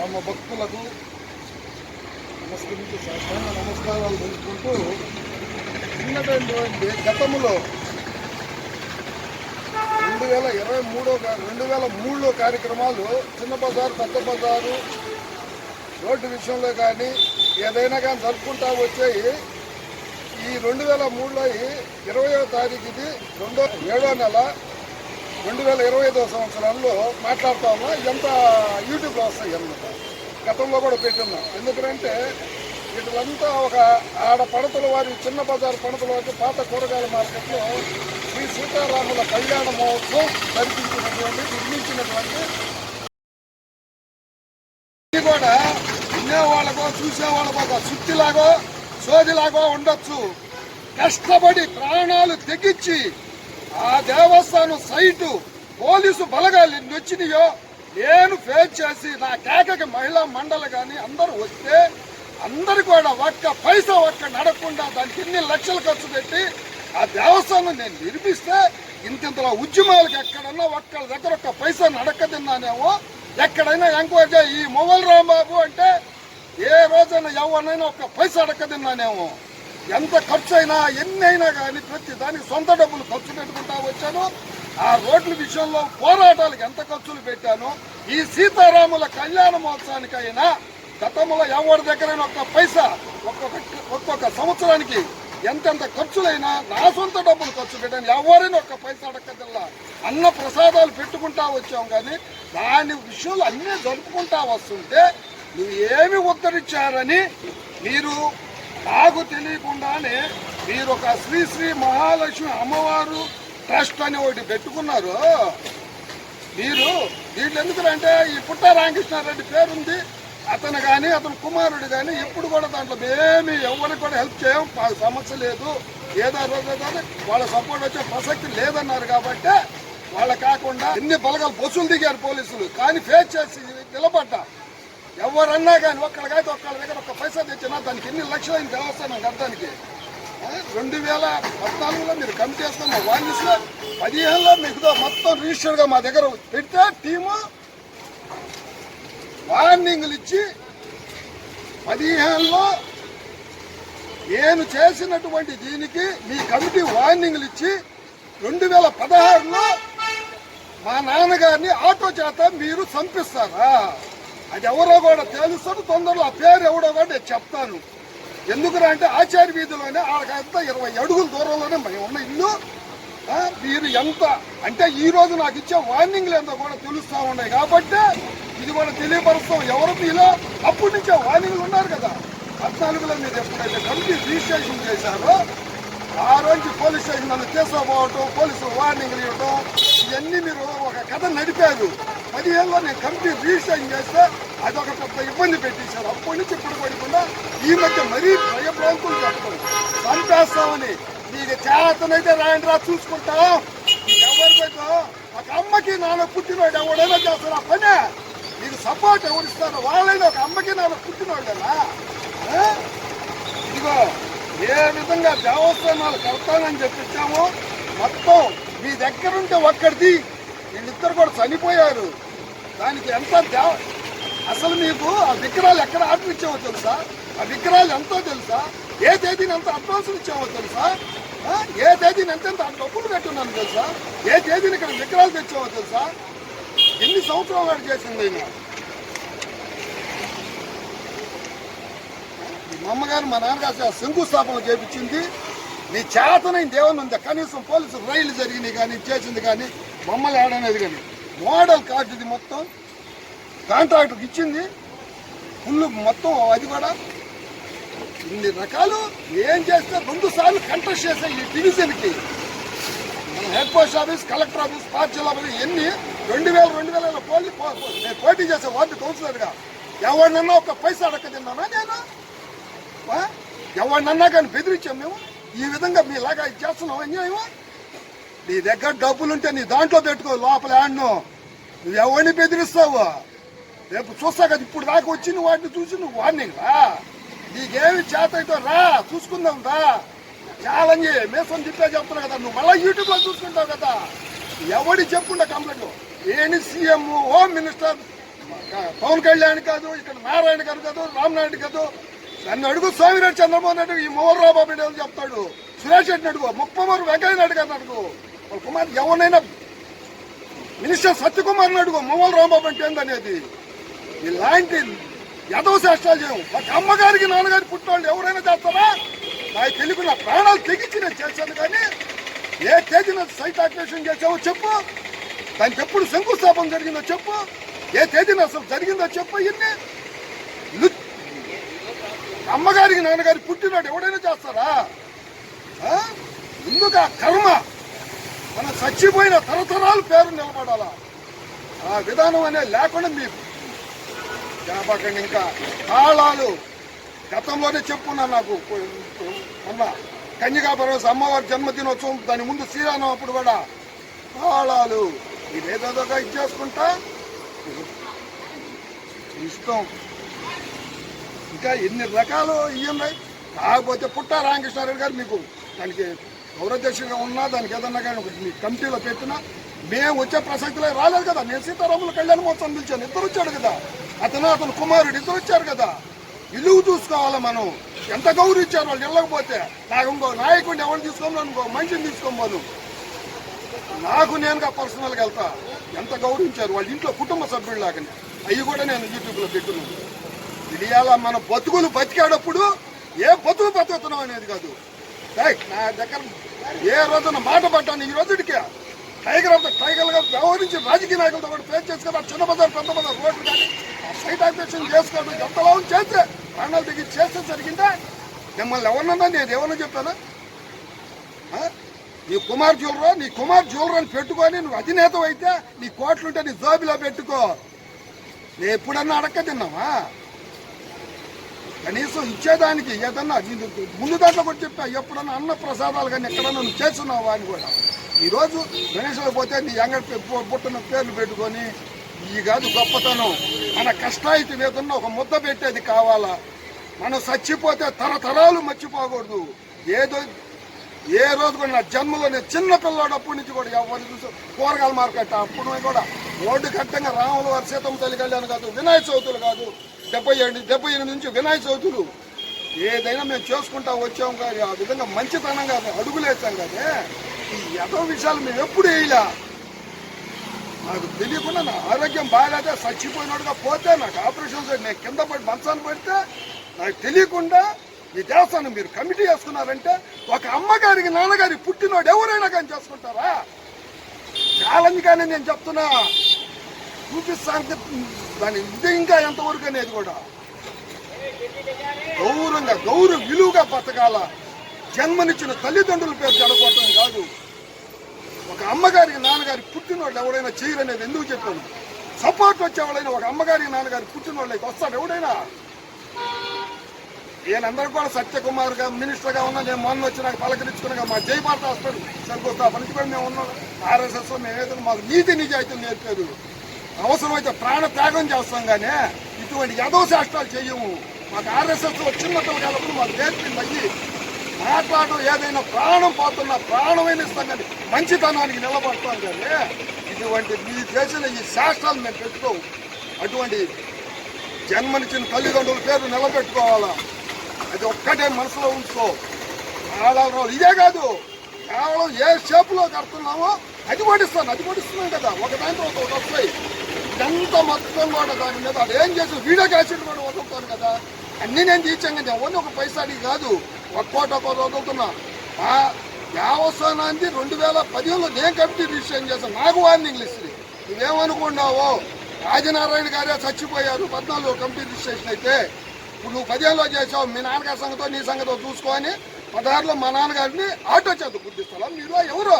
రామ భక్తులకు నమస్కారాలు తెలుసుకుంటూ చిన్నటువంటి గతంలో 2023లో కార్యక్రమాలు చిన్న బజారు పెద్ద బజారు రోడ్డు విషయంలో కానీ ఏదైనా కానీ జరుపుకుంటా వచ్చాయి. ఈ 2003లో 20వ తారీఖు ఇది 7వ నెల 2025వ సంవత్సరంలో మాట్లాడుతా ఉన్నా. ఇదంతా యూట్యూబ్లో వస్తాయి అన్నమాట. గతంలో కూడా పెట్టున్నాం. ఎందుకంటే వీటిలంతా ఒక ఆడ పడతల వారి చిన్న బజారు పడతల వారికి పాత కూరగాయల మార్కెట్లో శ్రీ సీతారాముల కళ్యాణ మహోత్సవం నిర్మించినటువంటి ఇది కూడా వినేవాళ్ళకో చూసేవాళ్ళకో ఒక సుత్తిలాగో సోదిలాగో ఉండొచ్చు. కష్టపడి ప్రాణాలు తెగించి ఆ దేవస్థానం సైటు పోలీసు బలగాలు ఎన్ని వచ్చినాయో నేను ఫేస్ చేసి నా కేకకి మహిళా మండలి కానీ అందరూ వస్తే అందరు కూడా ఒక్క పైసా నడకుండా దానికి ఎన్ని లక్షలు ఖర్చు పెట్టి ఆ దేవస్థానం నేను నిర్మిస్తే ఇంతలో ఉద్యమాలకు ఎక్కడన్నా ఒక్కళ్ళ దగ్గర ఒక్క పైసా నడక తిన్నానేమో. ఎక్కడైనా ఎంక్వైరీ ఈ మొగల్ రాంబాబు అంటే ఏ రోజైనా ఎవరినైనా ఒక్క పైసా అడక్క తిన్నానేమో. ఎంత ఖర్చు అయినా ఎన్ని అయినా కానీ ప్రతి దానికి సొంత డబ్బులు ఖర్చు పెట్టుకుంటా వచ్చాను. ఆ రోడ్ల విషయంలో పోరాటాలకు ఎంత ఖర్చులు పెట్టాను. ఈ సీతారాముల కళ్యాణ మహోత్సవానికైనా గతంలో ఎవరి దగ్గరైనా ఒక్క పైసా ఒక్కొక్క సంవత్సరానికి ఎంతెంత ఖర్చులైనా నా సొంత డబ్బులు ఖర్చు పెట్టాను. ఎవరైనా ఒక్క పైసా అడక్కదిల్లా అన్న ప్రసాదాలు పెట్టుకుంటా వచ్చాం. కానీ దాని విషయంలో అన్నీ జరుపుకుంటా వస్తుంటే నువ్వు ఏమి ఉద్ధరించారని మీరు నాకు తెలియకుండానే మీరు ఒక శ్రీ శ్రీ మహాలక్ష్మి అమ్మవారు ట్రస్ట్ అని ఒకటి పెట్టుకున్నారు. మీరు దీంట్లో ఎందుకంటే ఈ పుట్ట రామకృష్ణారెడ్డి పేరుంది. అతను కానీ అతని కుమారుడు కానీ ఎప్పుడు కూడా దాంట్లో ఏమి ఎవరికి కూడా హెల్ప్ చేయం, సమస్య లేదు. ఏదో రోజు వాళ్ళ సపోర్ట్ వచ్చే ప్రసక్తి లేదన్నారు. కాబట్టి వాళ్ళ కాకుండా ఎన్ని బలగాలు బస్సులు దిగారు పోలీసులు. కానీ ఫేస్ చేసి నిలబడ్డా ఎవరన్నా కానీ ఒక్కళ్ళకైతే ఒక్కళ్ళ దగ్గర ఒక్క పైసా తెచ్చినా దానికి ఎన్ని లక్షలైన దేవస్థానం కట్టడానికి. 2014లో మీరు కమిటీ చేస్తాం మా వాయిస్లో 15లో మీకు మొత్తం రిజిస్టర్గా మా దగ్గర పెడితే టీము వార్నింగ్లు ఇచ్చి 15లో నేను చేసినటువంటి దీనికి మీ కమిటీ వార్నింగ్లు ఇచ్చి 2016లో మా నాన్నగారిని ఆటో చేత మీరు చంపిస్తారా? అది ఎవరో కూడా తెలుస్తాడు. తొందరలో ఆ పేరు ఎవడో కూడా నేను చెప్తాను. ఎందుకంటే ఆచార్య వీధిలోనే ఆడకంతా 20 అడుగుల దూరంలోనే మేము ఉన్న ఇల్లు. మీరు ఎంత అంటే ఈ రోజు నాకు ఇచ్చే వార్నింగ్లు ఎంతో కూడా తెలుస్తూ ఉన్నాయి. కాబట్టి ఇది కూడా తెలియపరుస్తాం. ఎవరు మీలో అప్పటి నుంచే వార్నింగ్లు ఉన్నారు కదా. 14లో మీరు ఎప్పుడైతే కమిటీ రిజిస్ట్రేషన్ చేశారో ఆ రోజు పోలీస్ స్టేషన్ నన్ను తీసుకోపోవటం, పోలీసులు వార్నింగ్లు ఇవ్వటం, ఇవన్నీ మీరు ఒక కథ నడిపారు. 15లో నేను కమిటీ రిజిస్ట్రేషన్ చేస్తే అదొక పెద్ద ఇబ్బంది పెట్టేశారు. అప్పటి నుంచి ఇప్పుడు పడకుండా ఈ మధ్య మరీ భయభ్రాంతులు చెప్పడం చంపేస్తామని. నీకు చేతనైతే రాయండిరా చూసుకుంటాం. ఎవరికైతే ఒక అమ్మకి నాన్న పుట్టినోడు ఎవడైనా చేస్తారు ఆ పనే. నీకు సపోర్ట్ ఎవరిస్తారు? వాళ్ళైనా ఒక అమ్మకి నాన్న పుట్టినోడేనా? ఇదిగో ఏ విధంగా దేవస్థానాలు కడతానని చెప్పించామో మొత్తం మీ దగ్గరుంటే ఒక్కడిది. వీళ్ళిద్దరు కూడా చనిపోయారు. దానికి ఎంత అసలు మీకు ఆ విగ్రహాలు ఎక్కడ ఆర్డర్ ఇచ్చామో తెలుసా? ఆ విగ్రహాలు ఎంతో తెలుసా? ఏ తేదీని ఎంత అడ్వాన్సులు ఇచ్చామో తెలుసా? ఏ తేదీని ఎంతెంత డబ్బులు పెట్టున్నాను తెలుసా? ఏ తేదీని ఇక్కడ విగ్రహాలు తెచ్చామో తెలుసా? ఎన్ని సంవత్సరాలు వాడు చేసింది అయినా. మా అమ్మగారు మా నాన్నగారు శంకుస్థాపన చేపించింది. నీ చేతనైన దేవుని ఉంది. కనీసం పోలీసులు రైళ్లు జరిగినాయి కానీ చేసింది కానీ బొమ్మలు ఆడనేది కానీ మోడల్ కార్డు ఇది మొత్తం కాంట్రాక్టర్కి ఇచ్చింది. ఫుల్ మొత్తం అది కూడా ఇన్ని రకాలు ఏం చేస్తే 2 సార్లు కంటెస్ట్ చేశాయి ఈ డివిజన్కి. మన head post office, collector office, పార్టీల ఆఫీస్ ఎన్ని 2000 పోటీ చేసే వార్డు కౌన్సిలర్గా ఎవరినన్నా ఒక పైసా అడక్క తిన్నానా నేను? ఎవరినన్నా కానీ బెదిరించాం మేము. ఈ విధంగా మీలాగా ఇది చేస్తున్నాం అన్యాయం. నీ దగ్గర డబ్బులుంటే నీ దాంట్లో పెట్టుకో లోపల ఆడను. నువ్వు ఎవరిని బెదిరిస్తావు? రేపు చూస్తా కదా. ఇప్పుడు దాకా వచ్చిన వాటిని చూసి నువ్వు వార్నింగ్ రా. నీకేమి చేత అయితే రా చూసుకుందాం రా. ఛాలెంజ్ మేసం తిప్పే చెప్తున్నా కదా. నువ్వు మళ్ళీ యూట్యూబ్లో చూసుకుంటావు కదా. ఎవడి చెప్పుకుంటా కంప్లైంట్ ఏని CM, home minister Pawan Kalyan కాదు, ఇక్కడ నారాయణ గారు కాదు, రామనాయుడు కాదు. నన్ను అడుగు స్వామిరెడ్డి చంద్రబాబు నాయుడు, ఈ మోహన్ బాబు ఏదో చెప్తాడు. సురేష్ రెడ్డిని అడుగు, ముప్పమూరు వెంకయ్య నాయుడు గారిని అడుగు, వాళ్ళ కుమార్ ఎవరినైనా మినిస్టర్ సత్యకుమార్ని అడుగు మోహన్ రాంబాబు అంటే ఏందనేది. ఇలాంటి యదవ శాస్త్రాలు చేయము. ఒక అమ్మగారికి నాన్నగారికి పుట్టినవాళ్ళు ఎవరైనా చేస్తారా? నాకు తెలియకుండా ప్రాణాలు తెగించి నేను చేశాను. కానీ ఏ తేదీన సైట్ ఆక్యుపేషన్ చేసావో చెప్పు, దానికి ఎప్పుడు శంకుస్థాపన జరిగిందో చెప్పు, ఏ తేదీన అసలు జరిగిందో చెప్పు. ఇన్ని అమ్మగారికి నాన్నగారికి పుట్టినట్టు ఎవడైనా చేస్తారా? ఎందుకు ఆ కర్మ? మనం చచ్చిపోయిన తరతరాలు పేరు నిలబడాలా? ఆ విధానం అనేది లేకుండా మీ జ్ఞాపకండి. ఇంకా తాళాలు గతంలోనే చెప్పుకున్నా. నాకు మొన్న కన్యకాపరమేశ్వర అమ్మవారి జన్మదినోత్సవం, దాని ముందు శ్రీరామం అప్పుడు కూడా తాళాలు ఇదేదోగా ఇచ్చేసుకుంటా ఇష్టం. ఇంకా ఎన్ని రకాలు ఇవ్వండి. కాకపోతే పుట్ట రామకృష్ణారెడ్డి గారు మీకు దానికి గౌరవదర్శిగా ఉన్నా, దానికి ఏదన్నా కానీ మీ కమిటీలో పెట్టినా మేము వచ్చే ప్రసక్తిలో రాలేదు కదా. నేను సీతారాముల కళ్యాణ మహోత్సవం పిలిచాను, ఇద్దరు వచ్చాడు కదా. అతను కుమారుడు ఇద్దరు వచ్చారు కదా. ఇల్లు చూసుకోవాలి మనం. ఎంత గౌరవించారు వాళ్ళు వెళ్ళకపోతే. నాకు ఇంకో నాయకుడిని ఎవరిని తీసుకోమని, ఇంకో మనిషిని తీసుకోమను. నాకు నేనుగా పర్సనల్గా వెళ్తా. ఎంత గౌరవించారు వాళ్ళ ఇంట్లో కుటుంబ సభ్యుల్లాగానే. అవి కూడా నేను యూట్యూబ్లో పెట్టున్నాను. తెలియాలా మన బతుకులు బతికేటప్పుడు ఏ బతుకు బతుకుతున్నాం అనేది కాదు. నా దగ్గర ఏ రోజున మాట పడ్డాను ఈ రోజుడికి టైగర్గా వ్యవహరించి రాజకీయ నాయకులతో కూడా ఫేస్ చేసి కదా. చిన్న బజార్ పెద్ద బజార్ రోడ్లు కానీ సైట్ ఆక్యుపేషన్ చేసుకోవడం ఎంతలా చేస్తే ప్రాణాలు దిగి చేస్తే జరిగిందా? మిమ్మల్ని ఎవరినన్నా నేను ఏమన్నా చెప్పానా? నీ కుమార్ జ్యువెలర్ అని పెట్టుకొని నువ్వు అధినేత అయితే నీ కోట్లుంటే నీ జోబిలో పెట్టుకో. నేను ఎప్పుడన్నా అడక్క తిన్నావా? కనీసం ఇచ్చేదానికి ఏదన్నా ముందు దాంట్లో కూడా చెప్పా. ఎప్పుడన్నా అన్న ప్రసాదాలు కానీ ఎక్కడన్నా నువ్వు చేస్తున్నావా అని కూడా. ఈరోజు గణేశ్వర పోతే నీ అంగడి పుట్టిన పేర్లు పెట్టుకొని ఈ కాదు గొప్పతనం. మన కష్టాయితీ ఏదన్నా ఒక ముద్ద పెట్టేది కావాలా. మనం చచ్చిపోతే తరతరాలు మర్చిపోకూడదు. ఏ రోజు కూడా నా జన్మలో నేను చిన్న పిల్లాడప్పటి నుంచి కూడా ఎవరిని చూసి కూరగాయల మార్కెట్ అప్పుడు కూడా రోడ్డు కట్టంగా రాముల వారి సీతమ్మ తల్లి కళ్యాణం కాదు, వినాయక చవితులు కాదు, 78 నుంచి వినాయక చవితులు ఏదైనా మేము చేసుకుంటా వచ్చాం. కానీ ఆ విధంగా మంచితనంగా అడుగులేసాం. కానీ ఈ ఎదో విషయాలు మేము ఎప్పుడు వేయలే. నాకు తెలియకుండా నా ఆరోగ్యం బాగాలేదే చచ్చిపోయినట్టుగా పోతే నాకు ఆపరేషన్ నేను కింద పడి మంచాన్ని పడితే నాకు తెలియకుండా ఈ దేవస్థానం మీరు కమిటీ చేసుకున్నారంటే ఒక అమ్మగారికి నాన్నగారికి పుట్టినోడు ఎవరైనా కానీ చేసుకుంటారా? ఛాలెంజ్ కానీ నేను చెప్తున్నా. చూపిస్తాను దాని ఇది ఇంకా ఎంతవరకు అనేది కూడా గౌరవ విలువగా బతకాల. జన్మనిచ్చిన తల్లిదండ్రుల పేరు చెడగొట్టడం కాదు. ఒక అమ్మగారికి నాన్నగారికి పుట్టినోళ్ళు ఎవడైనా చేయరనేది ఎందుకు చెప్పాను? సపోర్ట్ వచ్చేవాళ్ళైనా ఒక అమ్మగారికి నాన్నగారికి పుట్టినోళ్ళకి వస్తాడు ఎవడైనా. నేనందరూ కూడా సత్యకుమార్ గా మినిస్టర్ గా ఉన్నా. నేను మొన్న వచ్చి నాకు పలకరించుకున్నాగా మా జయభారత హాస్పిటల్ శంకుస్థాపన నుంచి కూడా మేము ఉన్నాం. RSS మేమేదో మాకు నీతి నిజాయితీలు నేర్పారు. అవసరమైతే ప్రాణ త్యాగం చేస్తాం. కానీ ఇటువంటి యదవ శాస్త్రాలు చేయము. మాకు RSS చిన్నతలు కాబట్టి మాకు నేర్పింది అయ్యి మాట్లాడడం. ఏదైనా ప్రాణం పోతున్నా ప్రాణమైన ఇస్తాం కానీ మంచితనానికి నిలబడతాం. కానీ ఇటువంటి మీ చేసిన ఈ శాస్త్రాలు మేము పెట్టుకోవు. అటువంటి జన్మనిచ్చిన తల్లిదండ్రుల పేరు నిలబెట్టుకోవాలా. అది ఒక్కటే మనసులో ఉంచుకో. ఇదే కాదు, కేవలం ఏ షేపులో కడుతున్నామో అది పడిస్తున్నాం కదా. ఒక దాంట్లో ఒకటి వస్తాయి. ఎంత మొత్తం కూడా దాని మీద అది ఏం చేసి వీడియో క్యాసెట్ కూడా వదులుతాను కదా. అన్నీ నేను తీర్చాం కదా. ఓన్లీ ఒక పైసాడికి కాదు, ఒక్కోటి వదులుతున్నా. ఆ దేవస్థానాన్ని 2015లో నేను కమిటీ రిజిస్ట్రేషన్ చేశాను. నాకు వార్నింగ్లు ఇస్తుంది. నువ్వేమనుకున్నావో రాజనారాయణ గారే చచ్చిపోయారు 14లో కమిటీ రిజిస్ట్రేషన్ అయితే. ఇప్పుడు నువ్వు 15లో చేసావు. మీ నాన్నగారి సంగతో నీ సంగతో చూసుకొని 16లో మా నాన్నగారిని ఆటో చేత గుర్తిస్తా. మీరు ఎవరో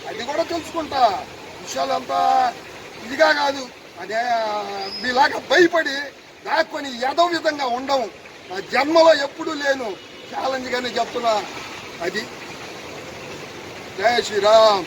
అది కూడా తెలుసుకుంటా. విషయాలు అంతా ఇదిగా కాదు. అదే మీలాగా భయపడి దాక్కొని ఏదో విధంగా ఉండవు. నా జన్మలో ఎప్పుడూ లేను. ఛాలెంజ్ గానే చెప్తున్నా. అది జై శ్రీరామ్.